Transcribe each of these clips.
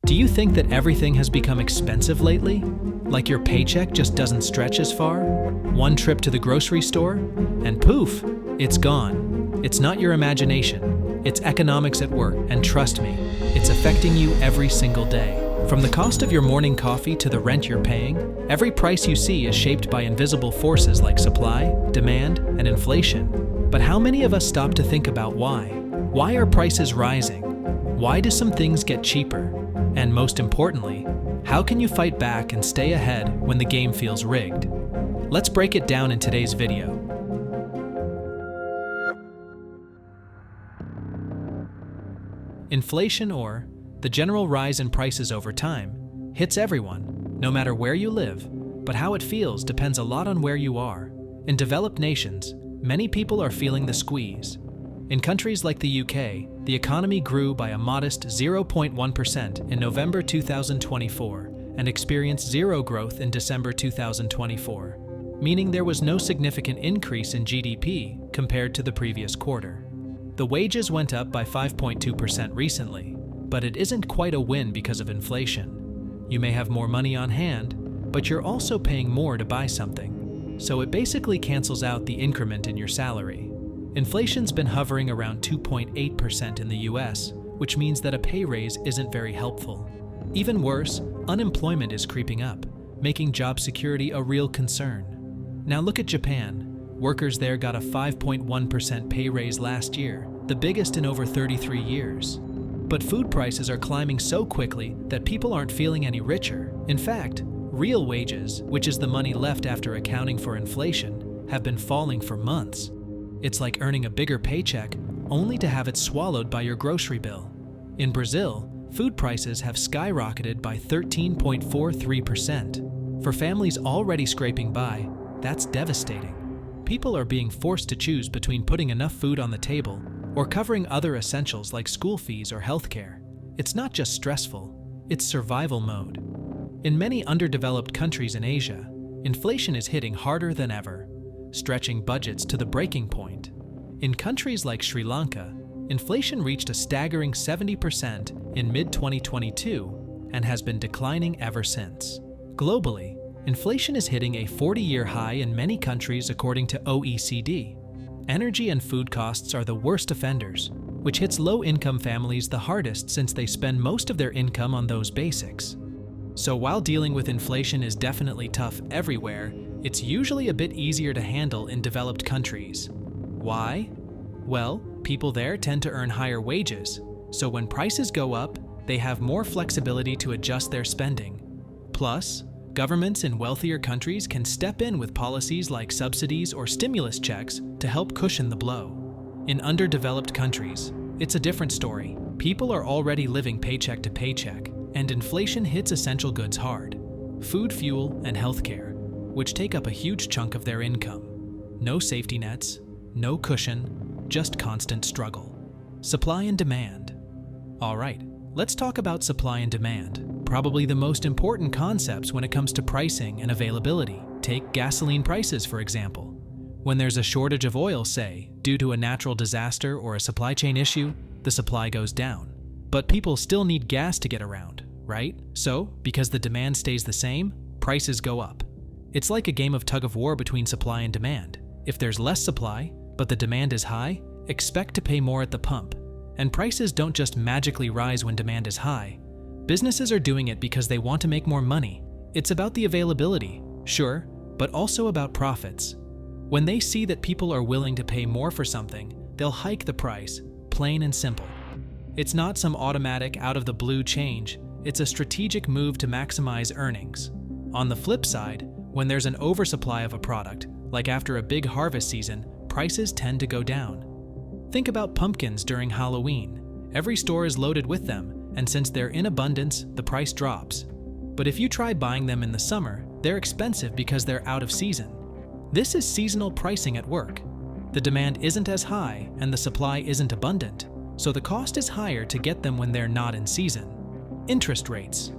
Do you think that everything has become expensive lately? Like your paycheck just doesn't stretch as far? One trip to the grocery store, and poof, it's gone. It's not your imagination. It's economics at work, and trust me, it's affecting you every single day. From the cost of your morning coffee to the rent you're paying, every price you see is shaped by invisible forces like supply, demand, and inflation. But how many of us stop to think about why? Why are prices rising? Why do some things get cheaper? And most importantly, how can you fight back and stay ahead when the game feels rigged? Let's break it down in today's video. Inflation, or the general rise in prices over time, hits everyone, no matter where you live, but how it feels depends a lot on where you are. In developed nations, many people are feeling the squeeze. In countries like the UK, the economy grew by a modest 0.1% in November 2024 and experienced zero growth in December 2024, meaning there was no significant increase in GDP compared to the previous quarter. The wages went up by 5.2% recently, but it isn't quite a win because of inflation. You may have more money on hand, but you're also paying more to buy something, so it basically cancels out the increment in your salary. Inflation's been hovering around 2.8% in the US, which means that a pay raise isn't very helpful. Even worse, unemployment is creeping up, making job security a real concern. Now look at Japan. Workers there got a 5.1% pay raise last year, the biggest in over 33 years. But food prices are climbing so quickly that people aren't feeling any richer. In fact, real wages, which is the money left after accounting for inflation, have been falling for months. It's like earning a bigger paycheck only to have it swallowed by your grocery bill. In Brazil, food prices have skyrocketed by 13.43%. For families already scraping by, that's devastating. People are being forced to choose between putting enough food on the table or covering other essentials like school fees or healthcare. It's not just stressful, it's survival mode. In many underdeveloped countries in Asia, inflation is hitting harder than ever, stretching budgets to the breaking point. In countries like Sri Lanka, inflation reached a staggering 70% in mid-2022 and has been declining ever since. Globally, inflation is hitting a 40-year high in many countries according to OECD. Energy and food costs are the worst offenders, which hits low-income families the hardest since they spend most of their income on those basics. So while dealing with inflation is definitely tough everywhere, it's usually a bit easier to handle in developed countries. Why? Well, people there tend to earn higher wages, so when prices go up, they have more flexibility to adjust their spending. Plus, governments in wealthier countries can step in with policies like subsidies or stimulus checks to help cushion the blow. In underdeveloped countries, it's a different story. People are already living paycheck to paycheck, and inflation hits essential goods hard: food, fuel, and healthcare, which take up a huge chunk of their income. No safety nets, no cushion, just constant struggle. Supply and demand. All right, let's talk about supply and demand, probably the most important concepts when it comes to pricing and availability. Take gasoline prices, for example. When there's a shortage of oil, say, due to a natural disaster or a supply chain issue, the supply goes down. But people still need gas to get around, right? So, because the demand stays the same, prices go up. It's like a game of tug-of-war between supply and demand. If there's less supply, but the demand is high, expect to pay more at the pump. And prices don't just magically rise when demand is high. Businesses are doing it because they want to make more money. It's about the availability, sure, but also about profits. When they see that people are willing to pay more for something, they'll hike the price, plain and simple. It's not some automatic out-of-the-blue change, it's a strategic move to maximize earnings. On the flip side, when there's an oversupply of a product, like after a big harvest season, prices tend to go down. Think about pumpkins during Halloween. Every store is loaded with them, and since they're in abundance, the price drops. But if you try buying them in the summer, they're expensive because they're out of season. This is seasonal pricing at work. The demand isn't as high and the supply isn't abundant, so the cost is higher to get them when they're not in season. Interest rates.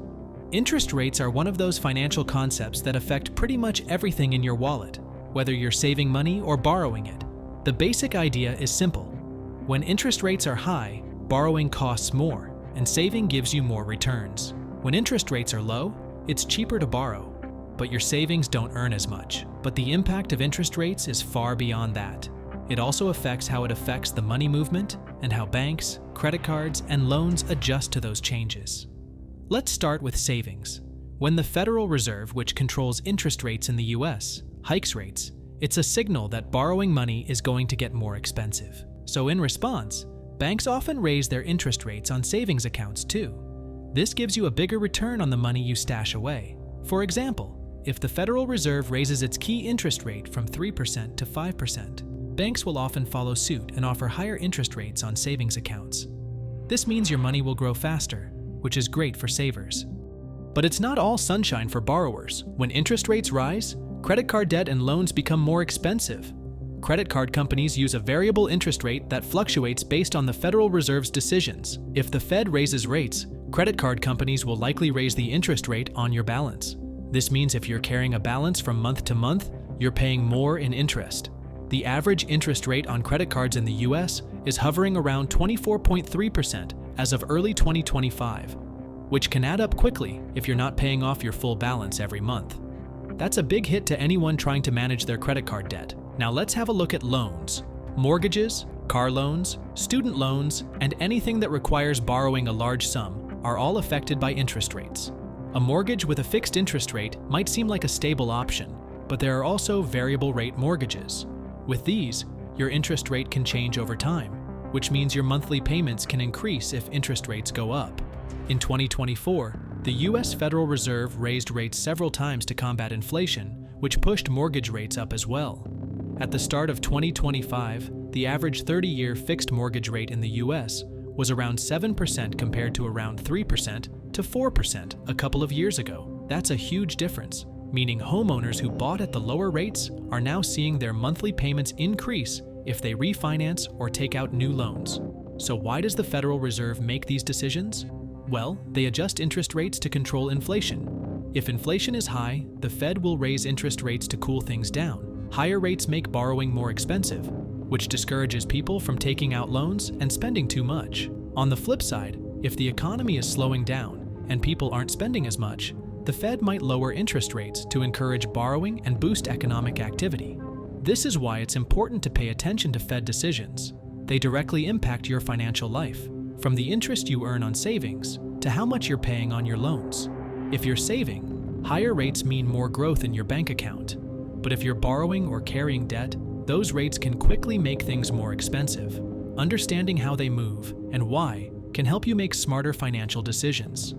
Interest rates are one of those financial concepts that affect pretty much everything in your wallet, whether you're saving money or borrowing it. The basic idea is simple. When interest rates are high, borrowing costs more, and saving gives you more returns. When interest rates are low, it's cheaper to borrow, but your savings don't earn as much. But the impact of interest rates is far beyond that. It also affects how it affects the money movement and how banks, credit cards, and loans adjust to those changes. Let's start with savings. When the Federal Reserve, which controls interest rates in the US, hikes rates, it's a signal that borrowing money is going to get more expensive. So in response, banks often raise their interest rates on savings accounts too. This gives you a bigger return on the money you stash away. For example, if the Federal Reserve raises its key interest rate from 3% to 5%, banks will often follow suit and offer higher interest rates on savings accounts. This means your money will grow faster, which is great for savers. But it's not all sunshine for borrowers. When interest rates rise, credit card debt and loans become more expensive. Credit card companies use a variable interest rate that fluctuates based on the Federal Reserve's decisions. If the Fed raises rates, credit card companies will likely raise the interest rate on your balance. This means if you're carrying a balance from month to month, you're paying more in interest. The average interest rate on credit cards in the US is hovering around 24.3% as of early 2025, which can add up quickly if you're not paying off your full balance every month. That's a big hit to anyone trying to manage their credit card debt. Now let's have a look at loans. Mortgages, car loans, student loans, and anything that requires borrowing a large sum are all affected by interest rates. A mortgage with a fixed interest rate might seem like a stable option, but there are also variable rate mortgages. With these, your interest rate can change over time, which means your monthly payments can increase if interest rates go up. In 2024, the US Federal Reserve raised rates several times to combat inflation, which pushed mortgage rates up as well. At the start of 2025, the average 30-year fixed mortgage rate in the US was around 7% compared to around 3% to 4% a couple of years ago. That's a huge difference, meaning homeowners who bought at the lower rates are now seeing their monthly payments increase if they refinance or take out new loans. So why does the Federal Reserve make these decisions? Well, they adjust interest rates to control inflation. If inflation is high, the Fed will raise interest rates to cool things down. Higher rates make borrowing more expensive, which discourages people from taking out loans and spending too much. On the flip side, if the economy is slowing down and people aren't spending as much, the Fed might lower interest rates to encourage borrowing and boost economic activity. This is why it's important to pay attention to Fed decisions. They directly impact your financial life, from the interest you earn on savings to how much you're paying on your loans. If you're saving, higher rates mean more growth in your bank account. But if you're borrowing or carrying debt, those rates can quickly make things more expensive. Understanding how they move and why can help you make smarter financial decisions.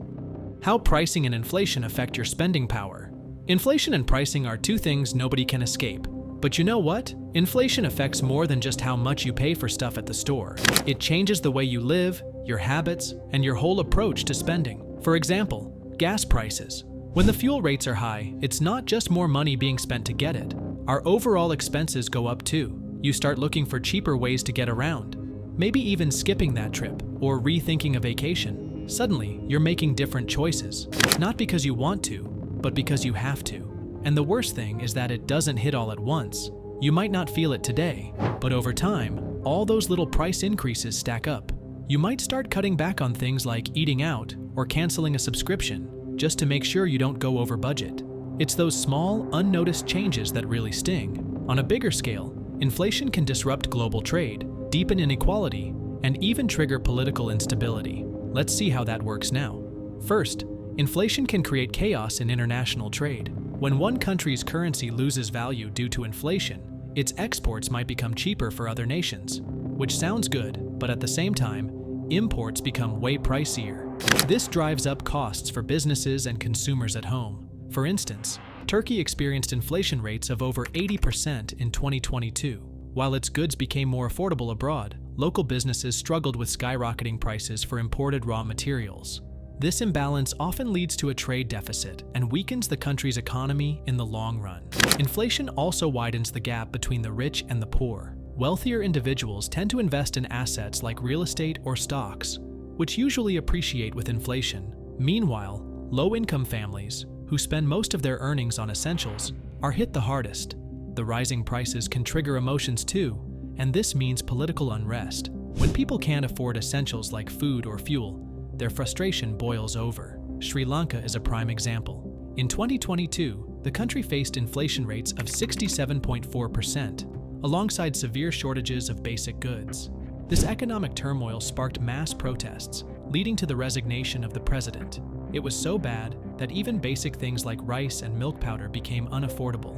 How pricing and inflation affect your spending power. Inflation and pricing are two things nobody can escape. But you know what? Inflation affects more than just how much you pay for stuff at the store. It changes the way you live, your habits, and your whole approach to spending. For example, gas prices. When the fuel rates are high, it's not just more money being spent to get it. Our overall expenses go up too. You start looking for cheaper ways to get around. Maybe even skipping that trip or rethinking a vacation. Suddenly, you're making different choices. Not because you want to, but because you have to. And the worst thing is that it doesn't hit all at once. You might not feel it today, but over time, all those little price increases stack up. You might start cutting back on things like eating out or canceling a subscription just to make sure you don't go over budget. It's those small, unnoticed changes that really sting. On a bigger scale, inflation can disrupt global trade, deepen inequality, and even trigger political instability. Let's see how that works now. First, inflation can create chaos in international trade. When one country's currency loses value due to inflation, its exports might become cheaper for other nations, which sounds good, but at the same time, imports become way pricier. This drives up costs for businesses and consumers at home. For instance, Turkey experienced inflation rates of over 80% in 2022. While its goods became more affordable abroad, local businesses struggled with skyrocketing prices for imported raw materials. This imbalance often leads to a trade deficit and weakens the country's economy in the long run. Inflation also widens the gap between the rich and the poor. Wealthier individuals tend to invest in assets like real estate or stocks, which usually appreciate with inflation. Meanwhile, low-income families, who spend most of their earnings on essentials, are hit the hardest. The rising prices can trigger emotions too, and this means political unrest. When people can't afford essentials like food or fuel, their frustration boils over. Sri Lanka is a prime example. In 2022, the country faced inflation rates of 67.4%, alongside severe shortages of basic goods. This economic turmoil sparked mass protests, leading to the resignation of the president. It was so bad that even basic things like rice and milk powder became unaffordable.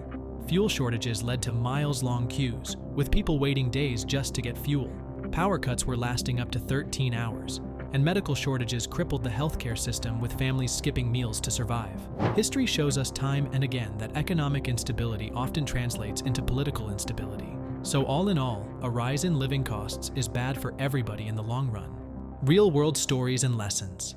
Fuel shortages led to miles-long queues, with people waiting days just to get fuel. Power cuts were lasting up to 13 hours, and medical shortages crippled the healthcare system, with families skipping meals to survive. History shows us time and again that economic instability often translates into political instability. So all in all, a rise in living costs is bad for everybody in the long run. Real-world stories and lessons.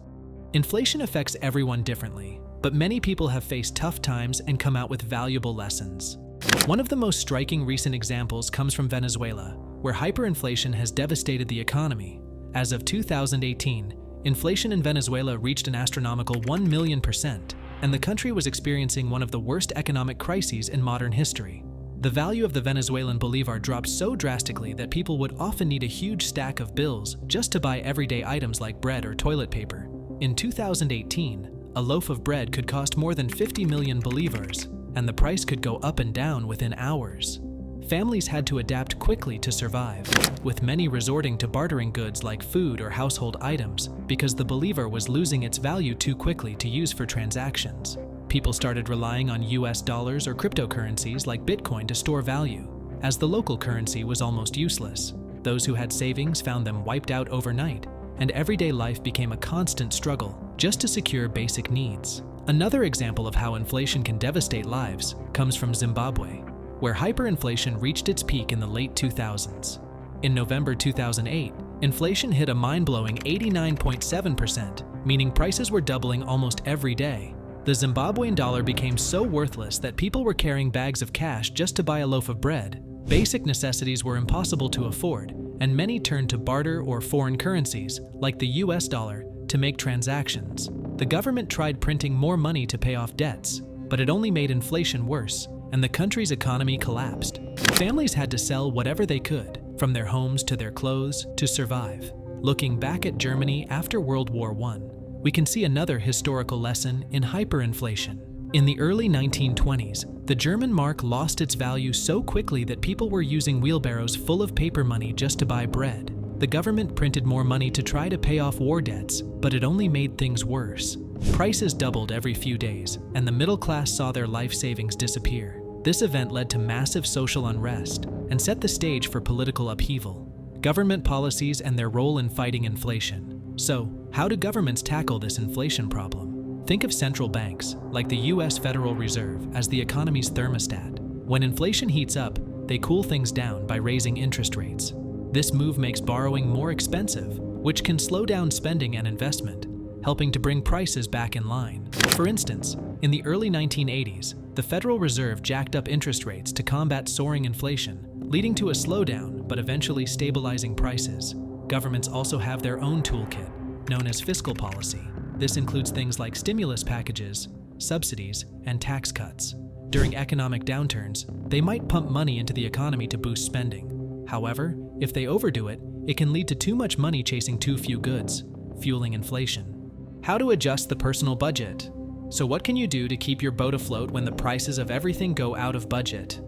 Inflation affects everyone differently, but many people have faced tough times and come out with valuable lessons. One of the most striking recent examples comes from Venezuela, where hyperinflation has devastated the economy. As of 2018, inflation in Venezuela reached an astronomical 1 million%, and the country was experiencing one of the worst economic crises in modern history. The value of the Venezuelan bolivar dropped so drastically that people would often need a huge stack of bills just to buy everyday items like bread or toilet paper. In 2018, a loaf of bread could cost more than 50 million bolivars, and the price could go up and down within hours. Families had to adapt quickly to survive, with many resorting to bartering goods like food or household items because the bolivar was losing its value too quickly to use for transactions. People started relying on US dollars or cryptocurrencies like Bitcoin to store value, as the local currency was almost useless. Those who had savings found them wiped out overnight, and everyday life became a constant struggle just to secure basic needs. Another example of how inflation can devastate lives comes from Zimbabwe, where hyperinflation reached its peak in the late 2000s. In November 2008, inflation hit a mind-blowing 89.7%, meaning prices were doubling almost every day. The Zimbabwean dollar became so worthless that people were carrying bags of cash just to buy a loaf of bread. Basic necessities were impossible to afford, and many turned to barter or foreign currencies, like the US dollar, to make transactions. The government tried printing more money to pay off debts, but it only made inflation worse, and the country's economy collapsed. Families had to sell whatever they could, from their homes to their clothes, to survive. Looking back at Germany after World War I, we can see another historical lesson in hyperinflation. In the early 1920s, the German mark lost its value so quickly that people were using wheelbarrows full of paper money just to buy bread. The government printed more money to try to pay off war debts, but it only made things worse. Prices doubled every few days, and the middle class saw their life savings disappear. This event led to massive social unrest and set the stage for political upheaval. Government policies and their role in fighting inflation. So, how do governments tackle this inflation problem? Think of central banks, like the US Federal Reserve, as the economy's thermostat. When inflation heats up, they cool things down by raising interest rates. This move makes borrowing more expensive, which can slow down spending and investment, helping to bring prices back in line. For instance, in the early 1980s, the Federal Reserve jacked up interest rates to combat soaring inflation, leading to a slowdown but eventually stabilizing prices. Governments also have their own toolkit, known as fiscal policy. This includes things like stimulus packages, subsidies, and tax cuts. During economic downturns, they might pump money into the economy to boost spending. However, if they overdo it, it can lead to too much money chasing too few goods, fueling inflation. How to adjust the personal budget. So what can you do to keep your boat afloat when the prices of everything go out of budget?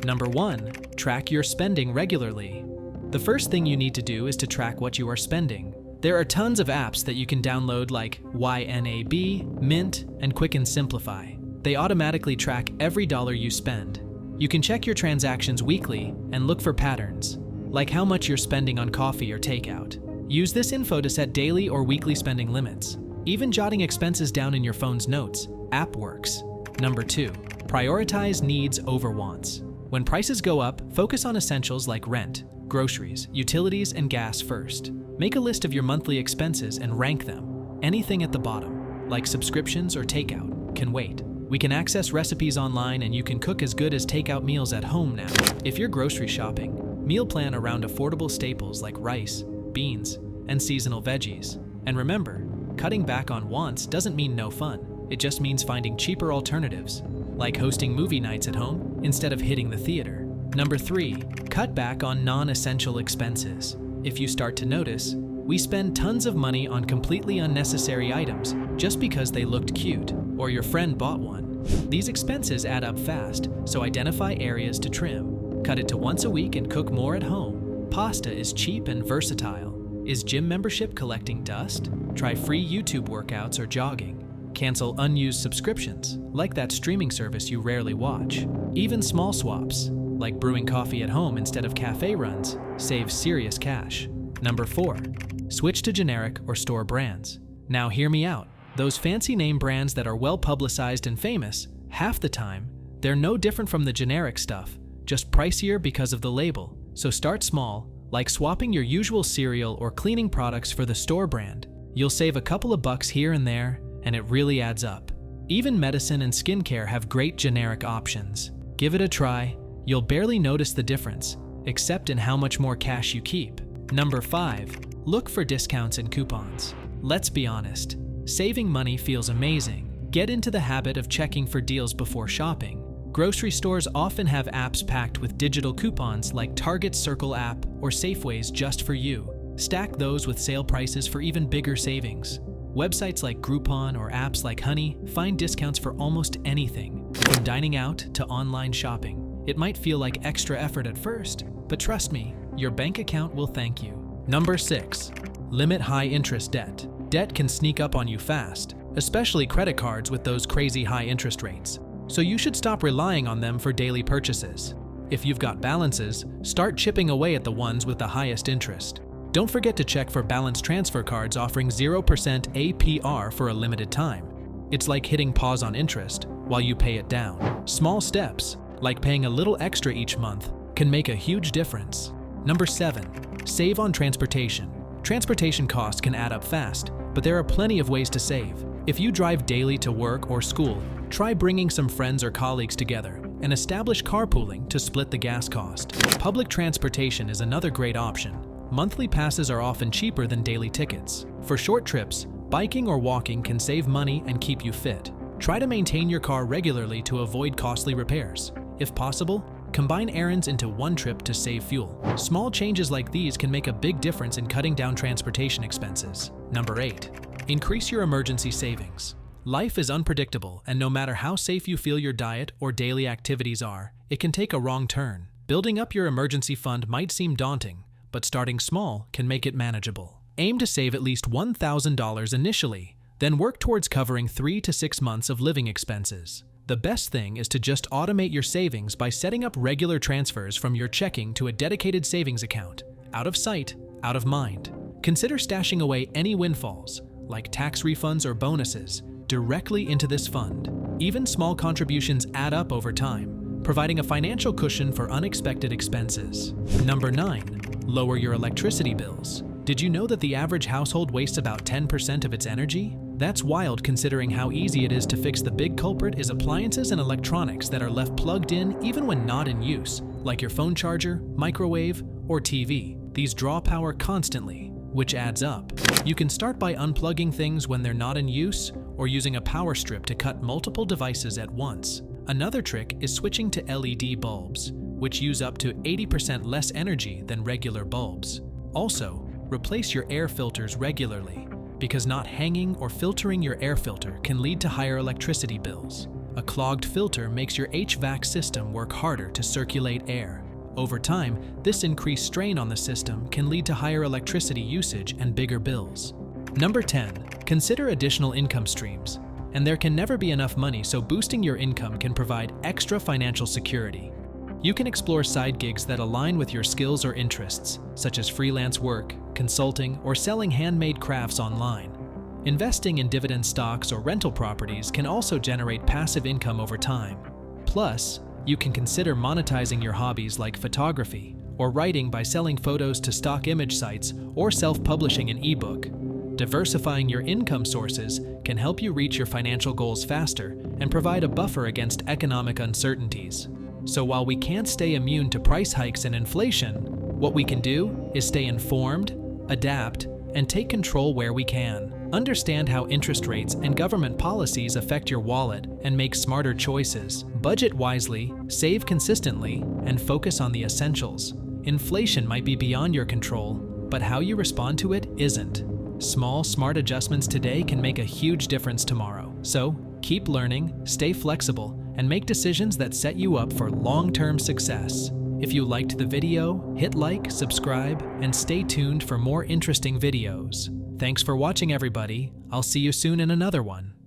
Number 1, track your spending regularly. The first thing you need to do is to track what you are spending. There are tons of apps that you can download like YNAB, Mint, and Quick and Simplify. They automatically track every dollar you spend. You can check your transactions weekly and look for patterns, like how much you're spending on coffee or takeout. Use this info to set daily or weekly spending limits. Even jotting expenses down in your phone's notes app works. Number 2, prioritize needs over wants. When prices go up, focus on essentials like rent, groceries, utilities, and gas first. Make a list of your monthly expenses and rank them. Anything at the bottom, like subscriptions or takeout, can wait. We can access recipes online, and you can cook as good as takeout meals at home now. If you're grocery shopping, meal plan around affordable staples like rice, beans, and seasonal veggies. And remember, cutting back on wants doesn't mean no fun. It just means finding cheaper alternatives, like hosting movie nights at home instead of hitting the theater. Number 3, cut back on non-essential expenses. If you start to notice, We spend tons of money on completely unnecessary items just because they looked cute or your friend bought one. These expenses add up fast, so identify areas to trim. Cut it to once a week and cook more at home. Pasta is cheap and versatile. Is gym membership collecting dust? Try free YouTube workouts or jogging. Cancel unused subscriptions, like that streaming service you rarely watch. Even small swaps, like brewing coffee at home instead of cafe runs, save serious cash. Number 4. Switch to generic or store brands. Now hear me out. Those fancy name brands that are well publicized and famous, half the time, they're no different from the generic stuff, just pricier because of the label. So start small, like swapping your usual cereal or cleaning products for the store brand. You'll save a couple of bucks here and there, and it really adds up. Even medicine and skincare have great generic options. Give it a try. You'll barely notice the difference, except in how much more cash you keep. Number 5. Look for discounts and coupons. Let's be honest, saving money feels amazing. Get into the habit of checking for deals before shopping. Grocery stores often have apps packed with digital coupons like Target's Circle app or Safeway's Just For You. Stack those with sale prices for even bigger savings. Websites like Groupon or apps like Honey find discounts for almost anything, from dining out to online shopping. It might feel like extra effort at first, but trust me, your bank account will thank you. Number 6. Limit high-interest debt. Debt can sneak up on you fast, especially credit cards with those crazy high interest rates. So you should stop relying on them for daily purchases. If you've got balances, start chipping away at the ones with the highest interest. Don't forget to check for balance transfer cards offering 0% APR for a limited time. It's like hitting pause on interest while you pay it down. Small steps, like paying a little extra each month, can make a huge difference. Number 7. Save on transportation. Transportation costs can add up fast, but there are plenty of ways to save. If you drive daily to work or school, try bringing some friends or colleagues together and establish carpooling to split the gas cost. Public transportation is another great option. Monthly passes are often cheaper than daily tickets. For short trips, biking or walking can save money and keep you fit. Try to maintain your car regularly to avoid costly repairs. If possible, combine errands into one trip to save fuel. Small changes like these can make a big difference in cutting down transportation expenses. Number 8. Increase your emergency savings. Life is unpredictable, and no matter how safe you feel your diet or daily activities are, it can take a wrong turn. Building up your emergency fund might seem daunting, but starting small can make it manageable. Aim to save at least $1,000 initially, then work towards covering 3 to 6 months of living expenses. The best thing is to just automate your savings by setting up regular transfers from your checking to a dedicated savings account. Out of sight, out of mind. Consider stashing away any windfalls, like tax refunds or bonuses, directly into this fund. Even small contributions add up over time, providing a financial cushion for unexpected expenses. Number 9. Lower your electricity bills. Did you know that the average household wastes about 10% of its energy? That's wild considering how easy it is to fix. The big culprit is appliances and electronics that are left plugged in even when not in use, like your phone charger, microwave, or TV. These draw power constantly, which adds up. You can start by unplugging things when they're not in use or using a power strip to cut multiple devices at once. Another trick is switching to LED bulbs, which use up to 80% less energy than regular bulbs. Also, replace your air filters regularly, because not hanging or filtering your air filter can lead to higher electricity bills. A clogged filter makes your HVAC system work harder to circulate air. Over time, this increased strain on the system can lead to higher electricity usage and bigger bills. Number 10. Consider additional income streams. And there can never be enough money, so boosting your income can provide extra financial security. You can explore side gigs that align with your skills or interests, such as freelance work, consulting, or selling handmade crafts online. Investing in dividend stocks or rental properties can also generate passive income over time. Plus, you can consider monetizing your hobbies like photography or writing by selling photos to stock image sites or self-publishing an ebook. Diversifying your income sources can help you reach your financial goals faster and provide a buffer against economic uncertainties. So while we can't stay immune to price hikes and inflation, what we can do is stay informed, adapt, and take control where we can. Understand how interest rates and government policies affect your wallet and make smarter choices. Budget wisely, save consistently, and focus on the essentials. Inflation might be beyond your control, but how you respond to it isn't. Small, smart adjustments today can make a huge difference tomorrow. So, keep learning, stay flexible, and make decisions that set you up for long-term success. If you liked the video, hit like, subscribe, and stay tuned for more interesting videos. Thanks for watching, everybody. I'll see you soon in another one.